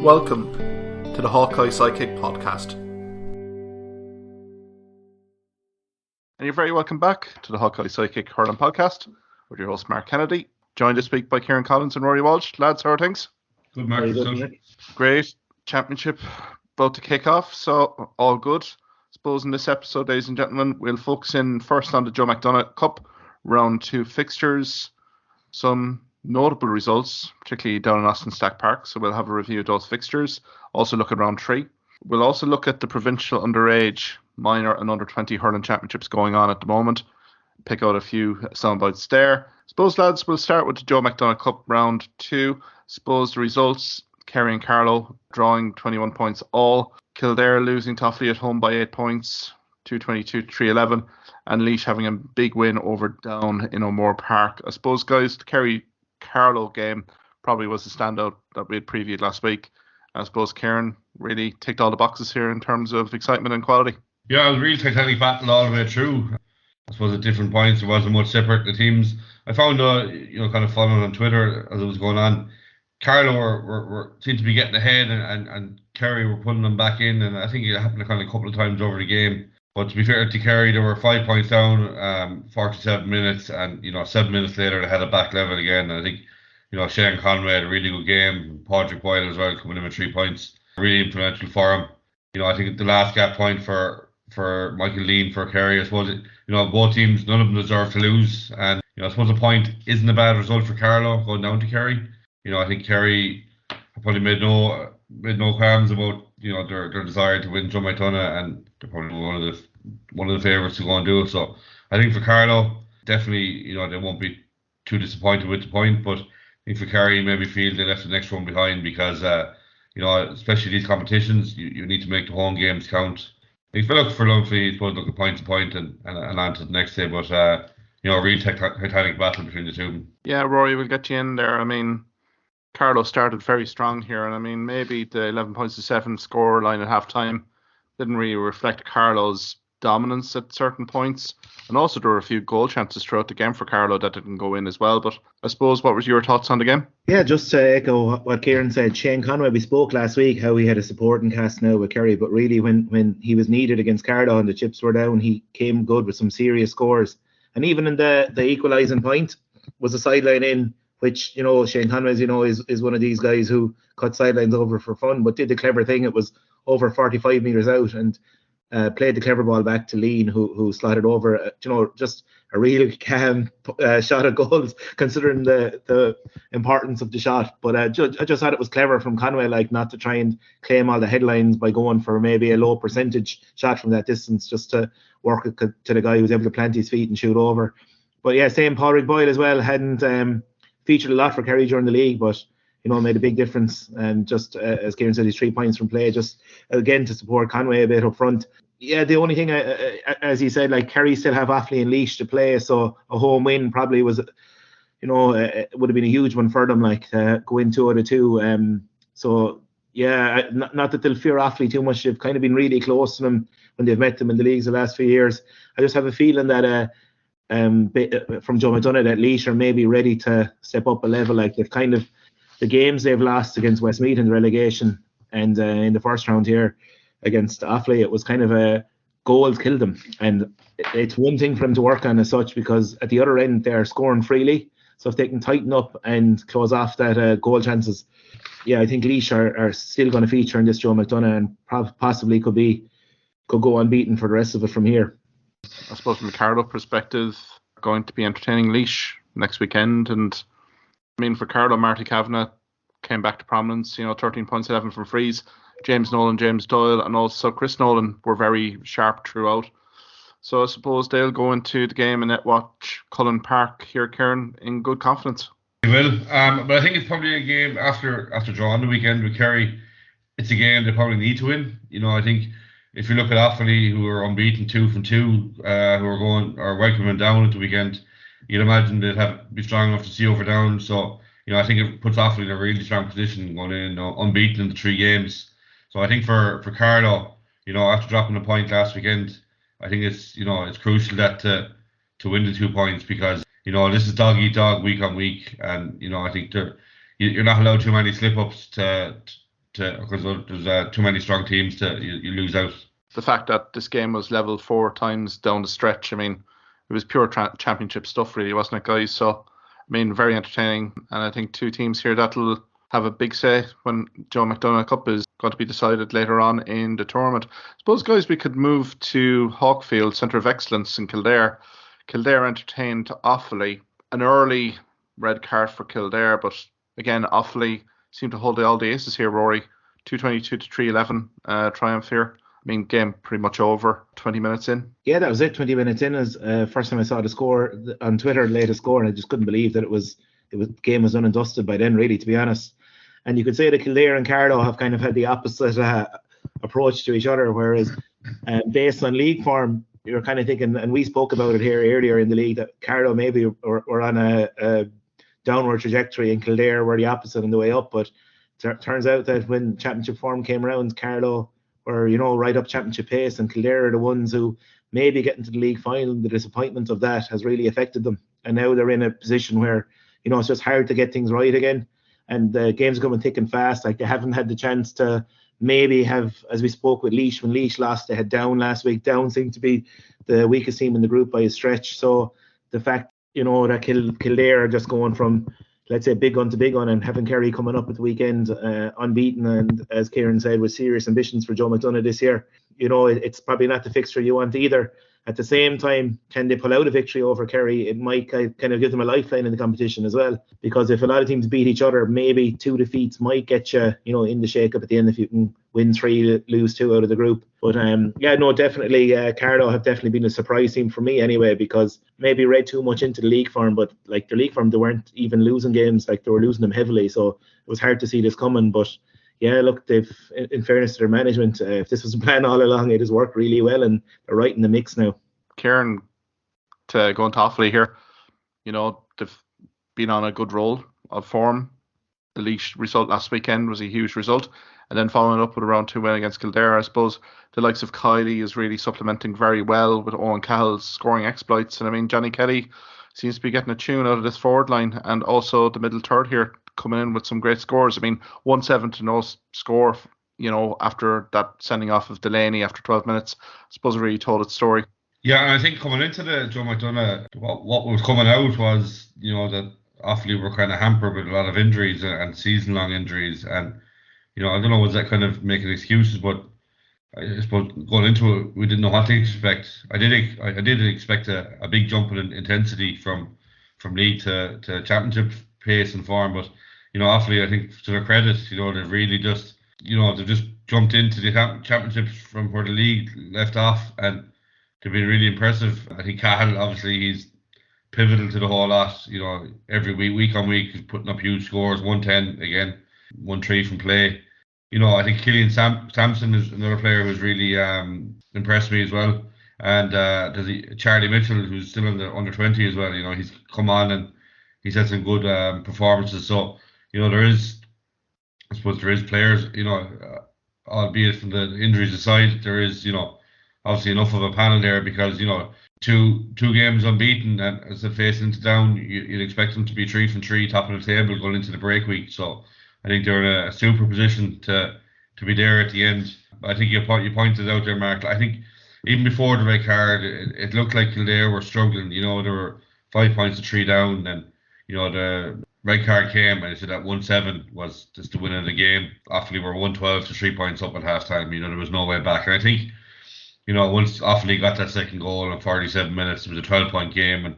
Welcome to the Hawkeye Sidekick podcast. And you're very welcome back to the Hawkeye Sidekick hurling podcast with your host Mark Kennedy, joined this week by Kieran Collins and Ruairi Walsh. Lads, how are things? Good, Mark. Great. Championship about to kick off, so all good. I suppose in this episode, ladies and gentlemen, we'll focus in first on the Joe McDonagh Cup Round 2 fixtures, some notable results, particularly down in Austin Stack Park, so we'll have a review of those fixtures. Also look at Round 3. We'll also look at the provincial underage, minor and under 20 hurling championships going on at the moment. Pick out a few soundbites there. Suppose, lads, we'll start with the Joe McDonagh Cup Round 2. Suppose the results: Kerry and Carlow drawing 21 points all. Kildare losing to Offaly at home by 8 points, 222-311. And Laois having a big win over Down in O'Moore Park. I suppose, guys, the Kerry-Carlow game probably was the standout that we had previewed last week. I suppose Kieran really ticked all the boxes here in terms of excitement and quality. Yeah, it was a real titanic battle all the way through. I suppose at different points it wasn't much separate. The teams, I found, kind of following on Twitter as it was going on, Carlow were seemed to be getting ahead and Kerry were pulling them back in, and I think it happened a couple of times over the game. But to be fair to Kerry, they were 5 points down, 47 minutes, and 7 minutes later they had it back level again. And I think Shane Conway had a really good game. Padraig Boyle as well coming in with 3 points, really influential for him. I think the last gap point for Michael Lean for Kerry, I suppose both teams, none of them deserve to lose, and I suppose a point isn't a bad result for Carlow going down to Kerry. I think Kerry probably made no qualms about their desire to win Joe McDonagh, and they're probably one of the favourites to go and do it. So I think for Carlow, definitely they won't be too disappointed with the point, but I think for Kerry, maybe feel they left the next one behind because especially these competitions, you need to make the home games count. If you look for Lunphy, suppose look at point to point and on to the next day, but real titanic battle between the two. Yeah, Rory, we'll get you in there. I mean, Carlow started very strong here, and I mean, maybe the 11 points to 7 score line at half time didn't really reflect Carlow's dominance at certain points, and also there were a few goal chances throughout the game for Carlow that didn't go in as well. But I suppose, what was your thoughts on the game? Yeah, just to echo what Kieran said, Shane Conway, we spoke last week how he had a supporting cast now with Kerry, but really when he was needed against Carlow and the chips were down, he came good with some serious scores. And even in the equalising point was a sideline in, which Shane Conway is one of these guys who cut sidelines over for fun, but did the clever thing. It was over 45 metres out and played the clever ball back to Lean, who slotted over. Just a real calm shot at goals, considering the importance of the shot. But I just thought it was clever from Conway, not to try and claim all the headlines by going for maybe a low percentage shot from that distance, just to work it to the guy who's able to plant his feet and shoot over. But yeah, same Padraig Boyle as well, hadn't featured a lot for Kerry during the league, but made a big difference. And just as Kieran said, his 3 points from play, just again to support Conway a bit up front. Yeah, the only thing, as he said, Kerry still have Offaly and Laois to play, so a home win probably was, it would have been a huge one for them, to go in 2 out of 2. So yeah, not that they'll fear Offaly too much. They've kind of been really close to them when they've met them in the leagues the last few years. I just have a feeling that from Joe McDonagh that Laois are maybe ready to step up a level. They've kind of, the games they've lost against Westmeath in the relegation and in the first round here against Offaly, it was kind of a goals killed them, and it's one thing for them to work on as such, because at the other end they're scoring freely. So if they can tighten up and close off that goal chances, yeah, I think Laois are still going to feature in this Joe McDonagh and possibly could go unbeaten for the rest of it from here. I suppose from a Carlow perspective, going to be entertaining Laois next weekend. And I mean, for Carlow, Marty Kavanagh came back to prominence, 13 points, 11 from frees. James Nolan, James Doyle, and also Chris Nolan were very sharp throughout. So I suppose they'll go into the game and watch Cullen Park here, Kieran, in good confidence. They will, but I think it's probably a game after drawing the weekend with Kerry. It's a game they probably need to win. I think if you look at Offaly, who are unbeaten 2 from 2, who are welcoming down at the weekend, you'd imagine they'd be strong enough to see over down. So I think it puts Offaly in a really strong position going in, unbeaten in the 3 games. So I think for Carlow, after dropping a point last weekend, I think it's crucial that to win the 2 points, because this is dog eat dog week on week, and I think you're not allowed too many slip ups to because there's too many strong teams to you lose out. The fact that this game was level 4 times down the stretch, I mean, it was pure championship stuff, really, wasn't it, guys? So, I mean, very entertaining. And I think two teams here that'll have a big say when Joe McDonagh Cup is going to be decided later on in the tournament. I suppose, guys, we could move to Hawkfield, Centre of Excellence in Kildare. Kildare entertained Offaly. An early red card for Kildare, but again, Offaly seemed to hold all the aces here, Ruairi. 222 to 311 triumph here. I mean, game pretty much over 20 minutes in. Yeah, that was it. 20 minutes in is first time I saw the score on Twitter, the latest score, and I just couldn't believe that the game was done and dusted by then, really, to be honest. And you could say that Kildare and Carlow have kind of had the opposite approach to each other, whereas based on league form, you're kind of thinking, and we spoke about it here earlier in the league, that Carlow maybe were on a downward trajectory and Kildare were the opposite on the way up. But turns out that when championship form came around, Carlow were, right up championship pace, and Kildare are the ones who maybe get into the league final. The disappointment of that has really affected them. And now they're in a position where, it's just hard to get things right again. And the games are coming thick and fast. Like, they haven't had the chance to maybe have, as we spoke with Laois, when Laois lost, they had Down last week. Down seemed to be the weakest team in the group by a stretch. So the fact, that Kildare are just going from, let's say, big gun to big gun, and having Kerry coming up at the weekend unbeaten, and as Kieran said, with serious ambitions for Joe McDonagh this year, it's probably not the fixture you want either. At the same time, can they pull out a victory over Kerry? It might kind of give them a lifeline in the competition as well, because if a lot of teams beat each other, maybe 2 defeats might get you, in the shake-up at the end if you can win 3, lose 2 out of the group. But definitely, Carlow have definitely been a surprise team for me anyway, because maybe read too much into the league form, but like their league form, they weren't even losing games, like they were losing them heavily, so it was hard to see this coming. But yeah, look, they've, in fairness to their management, if this was a plan all along, it has worked really well, and they're right in the mix now. Kieran, to go into Offaly here, they've been on a good roll of form. The Laois result last weekend was a huge result, and then following up with a round 2 win against Kildare. I suppose the likes of Kiley is really supplementing very well with Owen Cahill's scoring exploits, and I mean, Johnny Kelly seems to be getting a tune out of this forward line, and also the middle third here coming in with some great scores. I mean, 1-7 to no score, after that sending off of Delaney after 12 minutes. I suppose it really told its story. Yeah, and I think coming into the Joe McDonagh, what was coming out was, that Offaly were kind of hampered with a lot of injuries and season-long injuries. And, I don't know, was that kind of making excuses, but I suppose going into it, we didn't know what to expect. I did expect a big jump in intensity from league to championship pace and form, but Offaly, I think to their credit, they've really just they've just jumped into the championships from where the league left off, and they've been really impressive. I think Cahill, obviously, he's pivotal to the whole lot. Every week on week, he's putting up huge scores. 110 again, 1-3 from play. I think Killian Sampson is another player who's really impressed me as well. And there's Charlie Mitchell, who's still in the under 20 as well. He's come on and he's had some good performances. So there is players. Albeit from the injuries aside, there is obviously enough of a panel there, because two games unbeaten, and as they face into Down, you'd expect them to be 3 from 3, top of the table going into the break week. So I think they're in a super position to be there at the end. I think you pointed out there, Mark. I think even before the red card, it looked like Kildare were struggling. They were 5 points to 3 down, and the red card came, and I said that 1-7 was just the win of the game. Offaly were 112 to 3 points up at half time. There was no way back. And I think, once Offaly got that second goal in 47 minutes, it was a 12-point game, and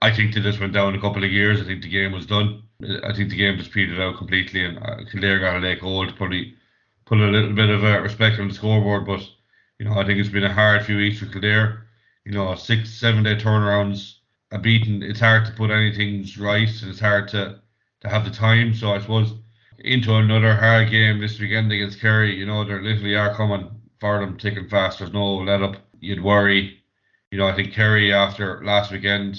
I think they just went down a couple of gears. I think the game was done. I think the game just petered out completely, and Kildare got a late goal to probably put a little bit of respect on the scoreboard. But I think it's been a hard few weeks for Kildare. 6-7 day turnarounds, a beaten. It's hard to put anything right, and it's hard to have the time. So I suppose into another hard game this weekend against Kerry, they literally are coming for them, ticking fast. There's no let up. You'd worry. I think Kerry after last weekend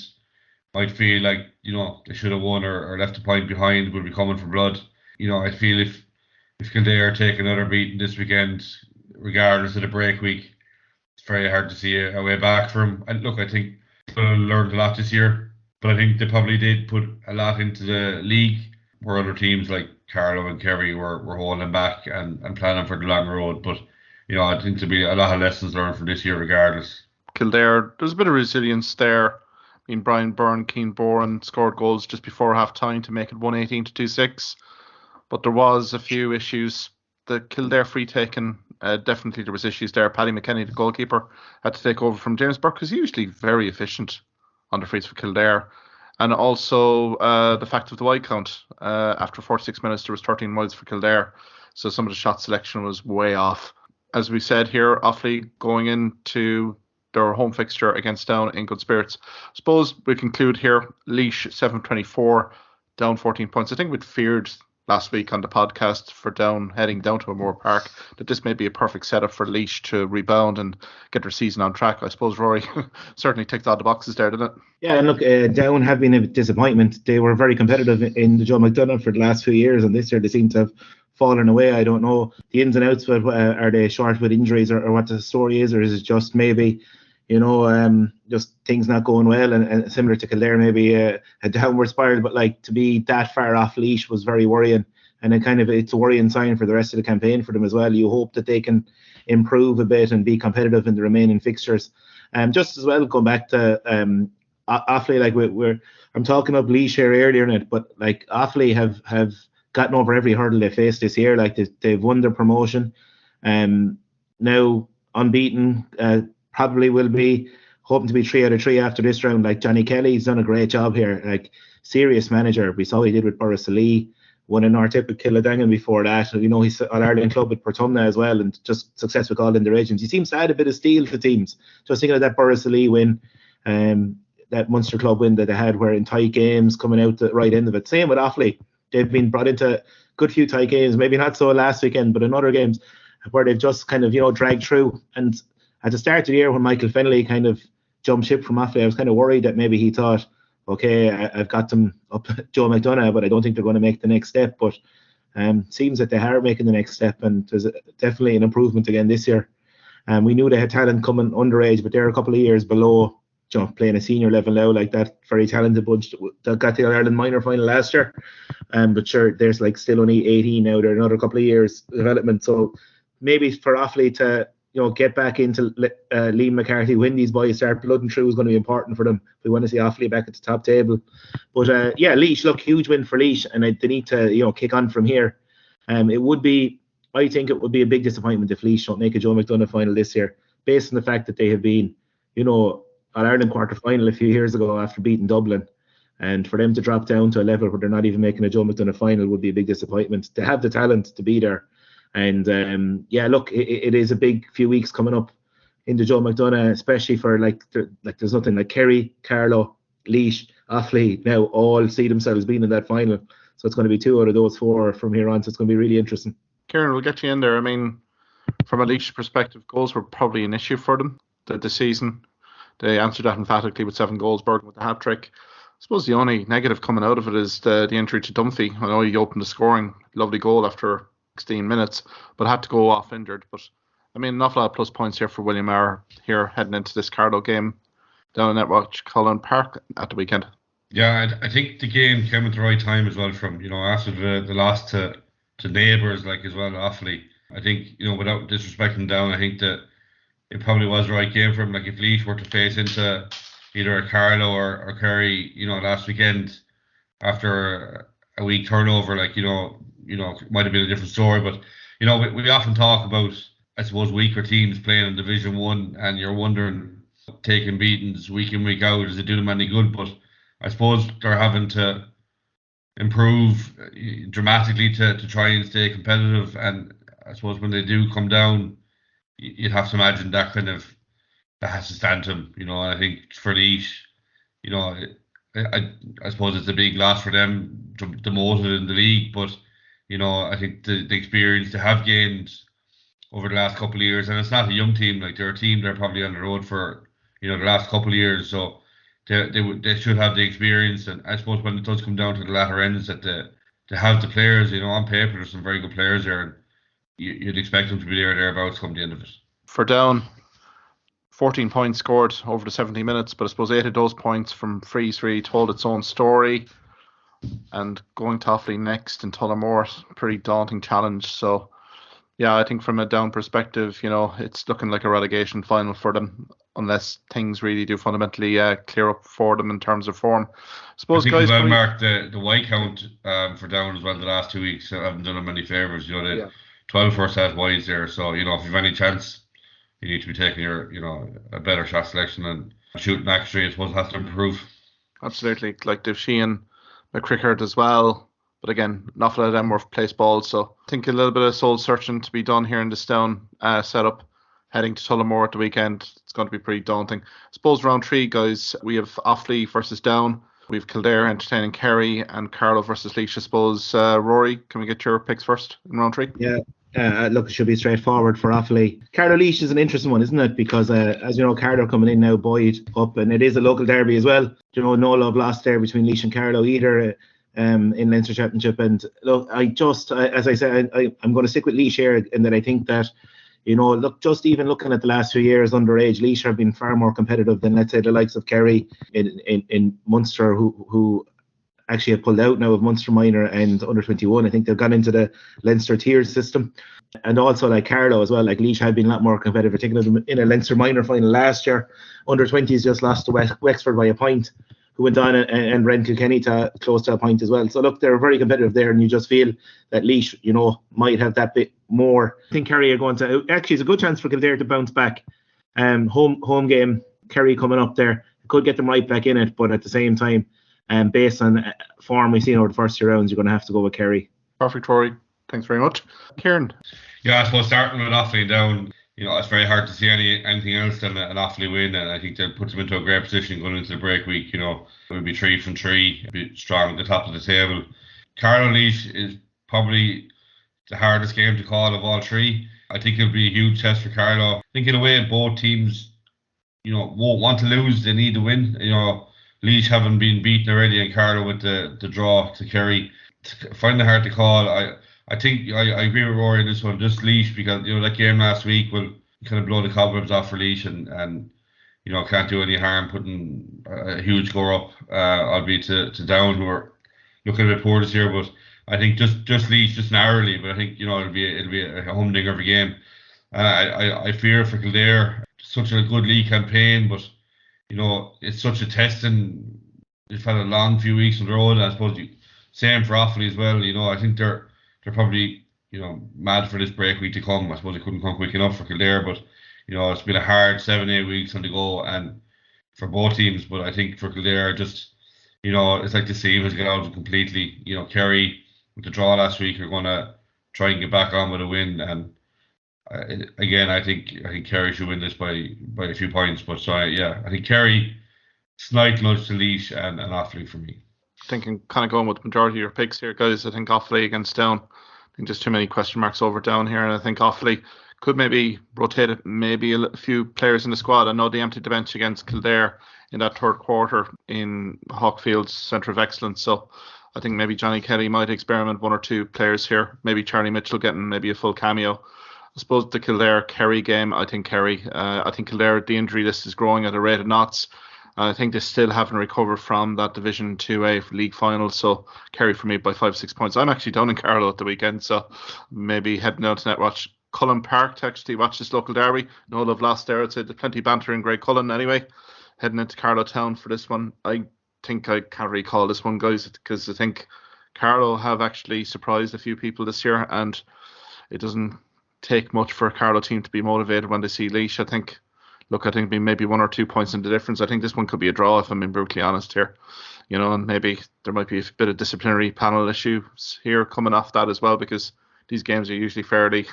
might feel like they should have won or left a point behind, will be coming for blood. I feel if Kildare take another beating this weekend, regardless of the break week, it's very hard to see a way back for them. And look, I think they learned a lot this year, but I think they probably did put a lot into the league, where other teams like Carlow and Kerry were holding back and planning for the long road. But, I think there'll be a lot of lessons learned from this year regardless. Kildare, there's a bit of resilience there. I mean, Brian Byrne, Keane Boran scored goals just before half time to make it 118-26. But there was a few issues. The Kildare free taken, definitely there was issues there. Paddy McKenny, the goalkeeper, had to take over from James Burke, because he's usually very efficient on the frees for Kildare. And also the fact of the wide count. After 46 minutes, there was 13 wides for Kildare. So some of the shot selection was way off. As we said here, Offaly going into their home fixture against Down in good spirits. I suppose we conclude here, Laois 7-24, Down 14 points. I think we'd feared last week on the podcast for Down heading down to O'Moore Park that this may be a perfect setup for Laois to rebound and get their season on track. I suppose Ruairi certainly ticked all the boxes there, didn't it? Yeah, and look, Down have been a disappointment. They were very competitive in the Joe McDonagh for the last few years, and this year they seem to have fallen away. I don't know the ins and outs, but are they short with injuries or what the story is, or is it just maybe just things not going well, and similar to Kildare, maybe a downward spiral. But like, to be that far off Laois was very worrying, and it's a worrying sign for the rest of the campaign for them as well. You hope that they can improve a bit and be competitive in the remaining fixtures. Just as well, going back to Offaly, like I'm talking up Laois here earlier in it, but like Offaly have gotten over every hurdle they faced this year. Like they've won their promotion, now unbeaten. Probably will be hoping to be 3 out of 3 after this round. Like, Johnny Kelly's done a great job here. Like, serious manager. We saw what he did with Borrisalee, won an RTIP with Killadangan before that. He's at Ireland club with Portumna as well, and just success with all in the regions. He seems to add a bit of steel to teams. Just thinking of that Borrisalee win, that Munster club win that they had, where in tight games coming out the right end of it. Same with Offaly. They've been brought into a good few tight games, maybe not so last weekend, but in other games where they've just kind of, dragged through. And at the start of the year, when Michael Fennelly kind of jumped ship from Offaly, I was kind of worried that maybe he thought, okay, I've got them up Joe McDonagh, but I don't think they're going to make the next step. But seems that they are making the next step, and there's definitely an improvement again this year. We knew they had talent coming underage, but they're a couple of years below, playing a senior level now, like that very talented bunch that got the Ireland minor final last year. But sure, there's like still only 18 now. They're another couple of years development. So maybe for Offaly to get back into Liam McCarthy, win these boys, start blooding through, is going to be important for them. We want to see Offaly back at the top table. But Laois, look, huge win for Laois, and they need to kick on from here. I think it would be a big disappointment if Laois don't make a Joe McDonagh final this year, based on the fact that they have been, All Ireland quarter final a few years ago after beating Dublin. And for them to drop down to a level where they're not even making a Joe McDonagh final would be a big disappointment. They have the talent to be there. And look, it is a big few weeks coming up into Joe McDonagh, especially for there's nothing like Kerry, Carlow, Laois, Offaly now all see themselves being in that final. So it's going to be 2 out of those 4 from here on. So it's going to be really interesting. Kieran, we'll get you in there. I mean, from a Laois perspective, goals were probably an issue for them the season. They answered that emphatically with 7 goals, Bergen with the hat-trick. I suppose the only negative coming out of it is the injury to Dunphy. I know he opened the scoring, lovely goal after 16 minutes, but had to go off injured. But I mean, an awful lot of plus points here for William R. here heading into this Carlow game down at Cullen Park at the weekend. Yeah, I think the game came at the right time as well. From after the loss to neighbours as well, Offaly. I think without disrespecting Down, I think that it probably was the right game for him. Like, if Laois were to face into either a Carlow or Kerry, last weekend after a week turnover, it might have been a different story. But we often talk about, I suppose, weaker teams playing in Division 1, and you're wondering, taking beatings week in, week out, does it do them any good? But I suppose they're having to improve dramatically to try and stay competitive. And I suppose when they do come down, you'd have to imagine that has to stand to them. And I think for Laois, I suppose it's a big loss for them, demoted in the league. But I think the experience they have gained over the last couple of years, and it's not a young team. Like, they're a team they're probably on the road for the last couple of years, so they should have the experience. And I suppose when it does come down to the latter ends, that they have the players. On paper, there's some very good players there, and you'd expect them to be thereabouts come the end of it. For Down, 14 points scored over the 70 minutes, but I suppose 8 of those points from frees really told its own story. and going to Offaly next in Tullamore, pretty daunting challenge. So yeah, I think from a down perspective, it's looking like a relegation final for them, unless things really do fundamentally clear up for them in terms of form. I Suppose, think guys, as well, Mark, the white count for down as well the last 2 weeks haven't done them any favours. The 12 first half wides there. So, if you've any chance, you need to be taking a better shot selection, and shooting actually, I suppose, has to improve. Absolutely. Like they've Sheehan, McCrickard as well. But again, an awful lot of them were place balls. So I think a little bit of soul searching to be done here in this down setup. Heading to Tullamore at the weekend, it's going to be pretty daunting. I suppose round 3, guys, we have Offaly versus Down. We have Kildare entertaining Kerry, and Carlow versus Laois. I suppose, Ruairi, can we get your picks first in round 3? Yeah. Look, it should be straightforward for Offaly. Carlow Laois is an interesting one, isn't it? Because, as you know, Carlow coming in now, Boyd up, and it is a local derby as well. No love lost there between Laois and Carlow either in Leinster Championship. And look, as I said, I'm going to stick with Laois here, in that I think that, look, just even looking at the last few years underage, Laois have been far more competitive than, let's say, the likes of Kerry in Munster, who actually have pulled out now of Munster minor and under 21. I think they've gone into the Leinster tiers system. And also like Carlow as well, like Laois have been a lot more competitive, particularly in a Leinster minor final last year. Under 20s just lost to Wexford by a point, who went on and ran Kilkenny to close to a point as well. So look, they're very competitive there, and you just feel that Laois, might have that bit more. I think Kerry are going to, actually it's a good chance for Kildare to bounce back. Home game, Kerry coming up there, could get them right back in it, but at the same time, based on form we've seen over the first 2 rounds, you're going to have to go with Kerry. Perfect, Rory. Thanks very much. Kieran? Yeah, I suppose starting with Offaly Down, it's very hard to see anything else than an Offaly win, and I think that puts them into a great position going into the break week. It would be 3 from 3, be strong at the top of the table. Carlow Laois is probably the hardest game to call of all 3. I think it'll be a huge test for Carlow. I think in a way both teams, won't want to lose, they need to win. Laois haven't been beaten already, and Carlow with the draw to Kerry. I find it hard to call. I think I agree with Rory on this one, just Laois, because that game last week will kind of blow the cobwebs off for Laois, and can't do any harm putting a huge score up, albeit to Down, who are looking a bit poor this year. But I think just Laois, just narrowly, but I think it'll be a humdinger of a game. I fear for Kildare, such a good league campaign, but it's such a test, and they've had a long few weeks on the road. And I suppose same for Offaly as well. I think they're probably mad for this break week to come. I suppose it couldn't come quick enough for Kildare, but it's been a hard 7-8 weeks on the go, and for both teams. But I think for Kildare, just it's like the seam has gone out completely. Kerry with the draw last week are going to try and get back on with a win, and again, I think Kerry should win this by a few points. But I think Kerry, slight nudge to Laois and Offaly for me. Thinking kind of going with the majority of your picks here, guys. I think Offaly against Down. I think there's too many question marks over Down here, and I think Offaly could maybe rotate it, maybe a few players in the squad. I know they emptied the bench against Kildare in that third quarter in Hawkfield's Centre of Excellence, so I think maybe Johnny Kelly might experiment 1 or 2 players here. Maybe Charlie Mitchell getting maybe a full cameo. I suppose the Kildare-Kerry game, I think Kerry. I think Kildare, the injury list is growing at a rate of knots. I think they still haven't recovered from that Division 2A league final. So Kerry for me by 5-6 points. I'm actually down in Carlow at the weekend, so maybe heading out to Netwatch Cullen Park to actually watch this local derby. No love lost there. I'd say there's plenty of banter in Grey Cullen anyway. Heading into Carlow Town for this one. I think I can't really call this one, guys, because I think Carlow have actually surprised a few people this year, and it doesn't take much for a Carlow team to be motivated when they see Laois. I think maybe 1 or 2 points in the difference. I think this one could be a draw, if I'm being brutally honest here. And maybe there might be a bit of disciplinary panel issues here coming off that as well, because these games are usually fairly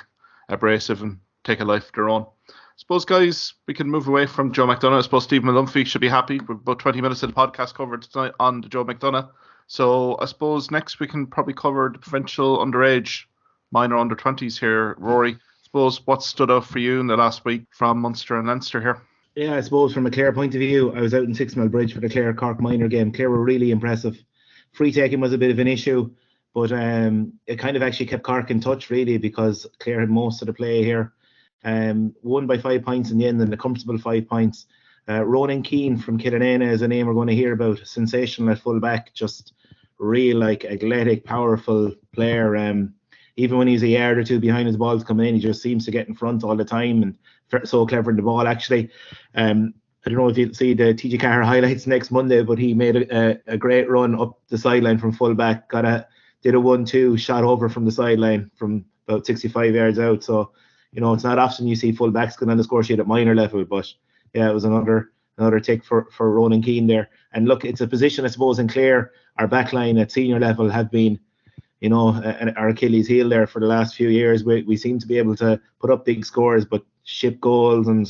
abrasive and take a life of their own. I suppose, guys, we can move away from Joe McDonagh. I suppose Stephen Malumphey should be happy with about 20 minutes of the podcast covered tonight on the Joe McDonagh. So I suppose next we can probably cover the provincial underage, minor under 20s here. Rory, I suppose what stood out for you in the last week from Munster and Leinster here? Yeah, I suppose from a Clare point of view, I was out in 6 Mile Bridge for the Clare Cork minor game. Clare were really impressive. Free taking was a bit of an issue, but it kind of actually kept Cork in touch really, because Clare had most of the play here. Won by 5 points in the end, and a comfortable 5 points. Ronan Keane from Killanena is a name we're going to hear about. Sensational at full back, just real athletic, powerful player. Even when he's a yard or two behind his balls coming in, he just seems to get in front all the time and so clever in the ball, actually. I don't know if you'll see the TG Carr highlights next Monday, but he made a great run up the sideline from fullback, did a 1-2 shot over from the sideline from about 65 yards out. So, it's not often you see fullbacks going on the score sheet at minor level, but yeah, it was another tick for Ronan Keane there. And look, it's a position, I suppose, in Clare, our backline at senior level have been, our Achilles heel there for the last few years. We seem to be able to put up big scores, but ship goals and,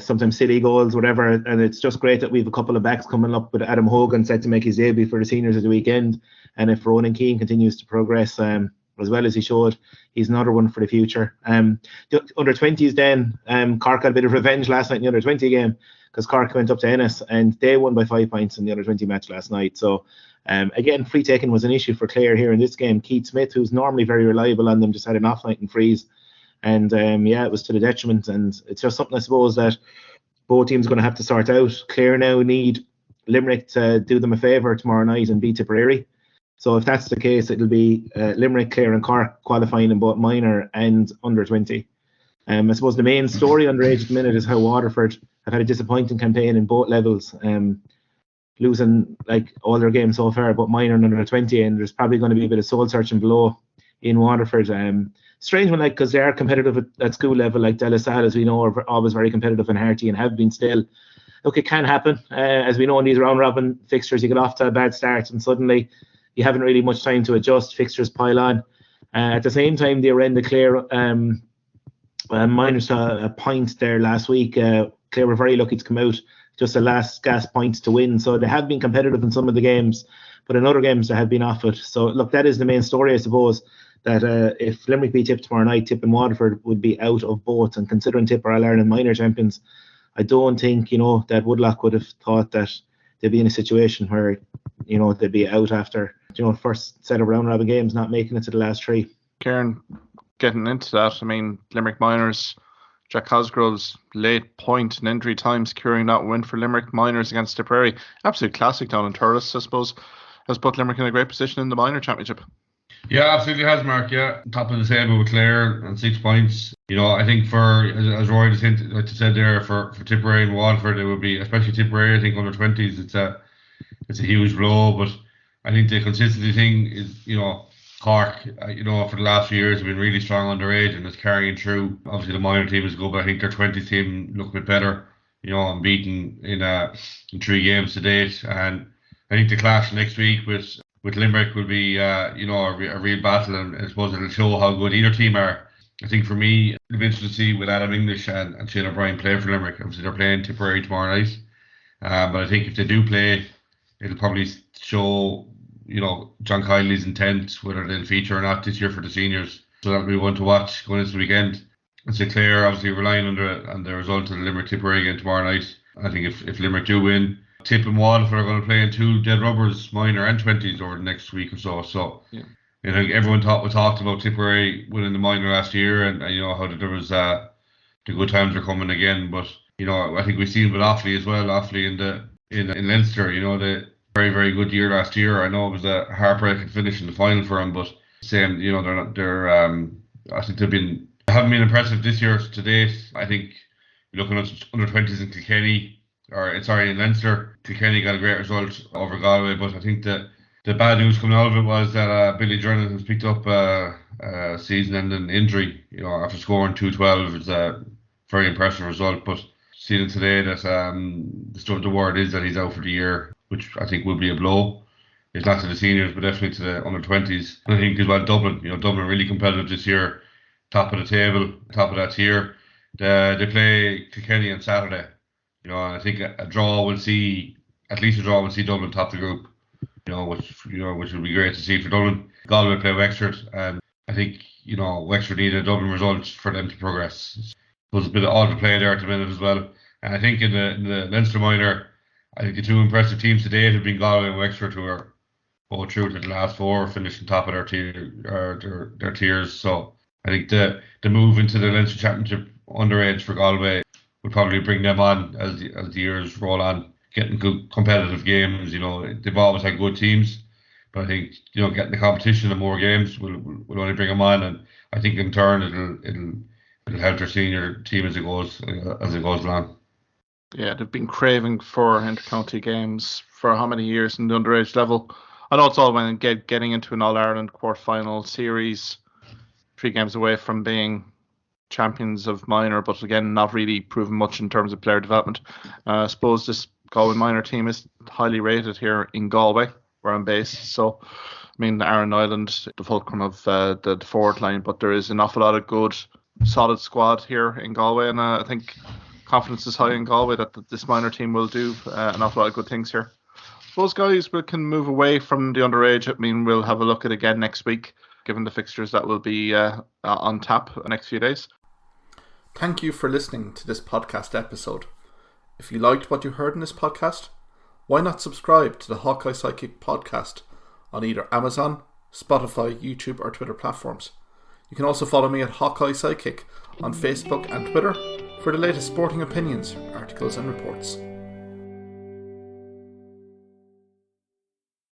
sometimes silly goals, whatever. And it's just great that we have a couple of backs coming up with Adam Hogan set to make his debut for the seniors at the weekend. And if Ronan Keane continues to progress as well as he showed, he's another one for the future. The under 20s then, Cork had a bit of revenge last night in the under 20 game, because Cork went up to Ennis and they won by 5 points in the under 20 match last night. So again, free taking was an issue for Clare here in this game. Keith Smith, who's normally very reliable on them, just had an off night in freeze. And it was to the detriment. And it's just something, I suppose, that both teams are going to have to sort out. Clare now need Limerick to do them a favour tomorrow night and beat Tipperary. So if that's the case, it'll be Limerick, Clare and Cork qualifying in both minor and under 20. I suppose the main story underage at the minute is how Waterford have had a disappointing campaign in both levels, losing all their games so far, but minor and under 20, and there's probably going to be a bit of soul searching below in Waterford. Strange one, because they are competitive at school level, like De La Salle, as we know, are always very competitive and hearty and have been still. Look, it can happen. As we know in these round robin fixtures, you get off to a bad start and suddenly you haven't really much time to adjust. Fixtures pile on. At the same time, they were in the Clare minus a point there last week. Clare were very lucky to come out just the last gasp points to win. So they have been competitive in some of the games, but in other games they have been off it. So look, that is the main story, I suppose, that if Limerick beat Tip tomorrow night, Tip and Waterford would be out of both. And considering Tip are All-Ireland minor champions, I don't think, that Woodlock would have thought that they'd be in a situation where, they'd be out after, first set of round robin games, not making it to the last three. Kieran, getting into that, Limerick minors, Jack Cosgrove's late point in injury time securing that win for Limerick minors against Tipperary. Absolute classic down in Turles, I suppose. Has put Limerick in a great position in the minor championship. Yeah, absolutely has, Mark. Yeah, top of the table with Clare and 6 points. I think for, as Roy just said there, for Tipperary and Waterford, it would be, especially Tipperary, I think under 20s, it's a huge blow. But I think the consistency thing is, Cork, for the last few years have been really strong underage and it's carrying through. Obviously the minor team is good, but I think their 20s team look a bit better, unbeaten in 3 games to date. And I think the clash next week with Limerick will be, a real battle, and I suppose it'll show how good either team are. I think for me, it'll be interesting to see with Adam English and Shane O'Brien play for Limerick. Obviously, they're playing Tipperary tomorrow night. But I think if they do play, it'll probably show, John Kiley's intent, whether they'll feature or not this year for the seniors. So that'll be one to watch going into the weekend. And so Clare obviously relying on the result of the Limerick Tipperary game tomorrow night. I think if Limerick do win, Tip and Waterford are going to play in 2 dead rubbers, minor and 20s, over the next week or so. So, everyone talked about Tipperary winning the minor last year, and how there was the good times are coming again. But I think we've seen with Offaly as well. Offaly in Leinster, the very, very good year last year. I know it was a heartbreaking finish in the final for them, but same, I think they haven't been impressive this year to date. I think looking at under 20s in Kilkenny, in Leinster, Kilkenny got a great result over Galway, but I think the bad news coming out of it was that Billy Drennan has picked up a season-ending injury. After scoring 212, it's a very impressive result. But seeing today that the word is that he's out for the year, which I think will be a blow. It's not to the seniors, but definitely to the under 20s. And I think as well Dublin. Dublin really competitive this year, top of the table, top of that tier. They play Kilkenny on Saturday. And I think a draw will see Dublin top the group. Which would be great to see for Dublin. Galway play Wexford, and I think Wexford need a Dublin result for them to progress. There's a bit of all to play there at the minute as well. And I think in the Leinster minor, I think the 2 impressive teams to date have been Galway and Wexford, who are both through to the last 4, finishing top of their tiers. So I think the move into the Leinster Championship underage for Galway would probably bring them on as the years roll on. getting good competitive games. They've always had good teams, but I think getting the competition and more games will only bring them on, and I think in turn it'll help their senior team as it goes along. Yeah, they've been craving for inter-county games for how many years in the underage level. I know it's all when getting into an All-Ireland quarter-final series, 3 games away from being champions of minor, but again, not really proven much in terms of player development. I suppose this Galway minor team is highly rated here in Galway, where I'm based. So, Aaron Island, the fulcrum of the forward line, but there is an awful lot of good, solid squad here in Galway, and I think confidence is high in Galway that this minor team will do an awful lot of good things here. Those guys can move away from the underage. We'll have a look at it again next week, given the fixtures that will be on tap the next few days. Thank you for listening to this podcast episode. If you liked what you heard in this podcast, why not subscribe to the Hawkeye Sidekick podcast on either Amazon, Spotify, YouTube or Twitter platforms. You can also follow me at Hawkeye Sidekick on Facebook and Twitter for the latest sporting opinions, articles and reports.